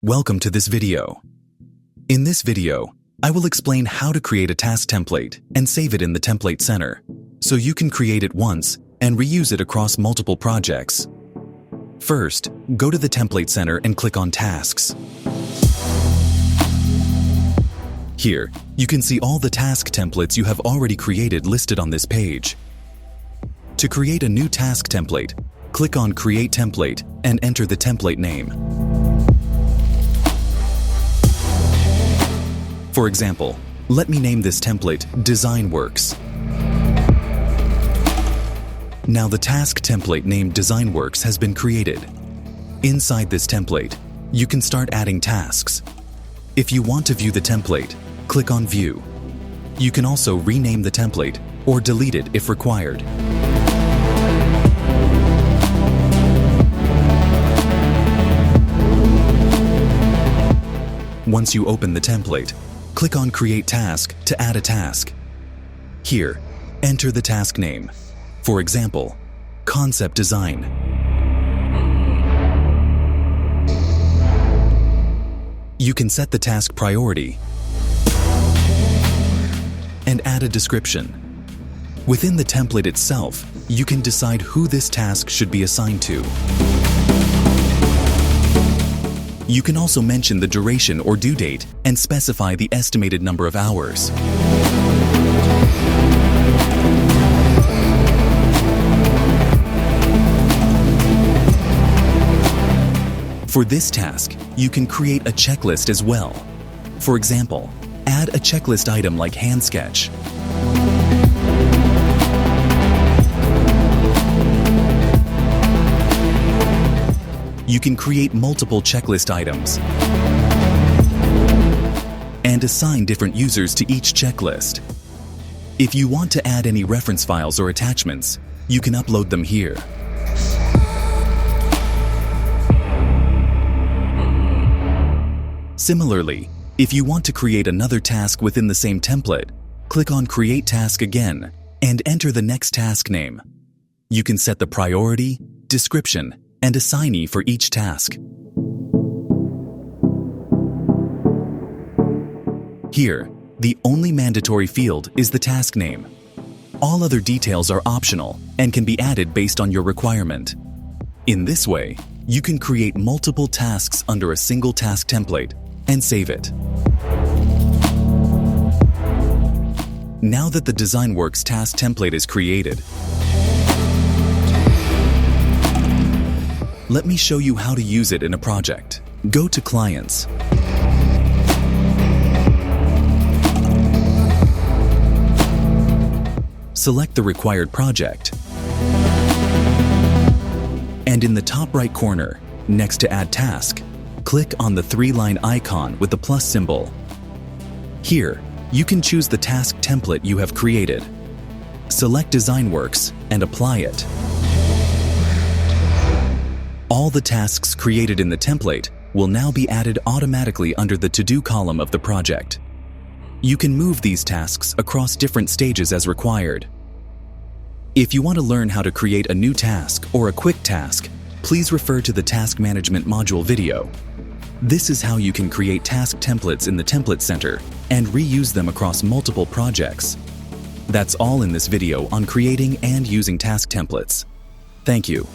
Welcome to this video. In this video, I will explain how to create a task template and save it in the Template Center, so you can create it once and reuse it across multiple projects. First, go to the Template Center and click on Tasks. Here, you can see all the task templates you have already created listed on this page. To create a new task template, click on Create Template and enter the template name. For example, let me name this template Design Works. Now the task template named Design Works has been created. Inside this template, you can start adding tasks. If you want to view the template, click on View. You can also rename the template or delete it if required. Once you open the template, click on Create Task to add a task. Here, enter the task name. For example, Concept Design. You can set the task priority and add a description. Within the template itself, you can decide who this task should be assigned to. You can also mention the duration or due date and specify the estimated number of hours. For this task, you can create a checklist as well. For example, add a checklist item like hand sketch. You can create multiple checklist items and assign different users to each checklist. If you want to add any reference files or attachments, you can upload them here. Similarly, if you want to create another task within the same template, click on Create Task again and enter the next task name. You can set the priority, description, and assignee for each task. Here, the only mandatory field is the task name. All other details are optional and can be added based on your requirement. In this way, you can create multiple tasks under a single task template and save it. Now that the Design Works task template is created, let me show you how to use it in a project. Go to Clients. Select the required project. And in the top right corner, next to Add Task, click on the three-line icon with the plus symbol. Here, you can choose the task template you have created. Select Design Works and apply it. All the tasks created in the template will now be added automatically under the To-Do column of the project. You can move these tasks across different stages as required. If you want to learn how to create a new task or a quick task, please refer to the Task Management module video. This is how you can create task templates in the Template Center and reuse them across multiple projects. That's all in this video on creating and using task templates. Thank you.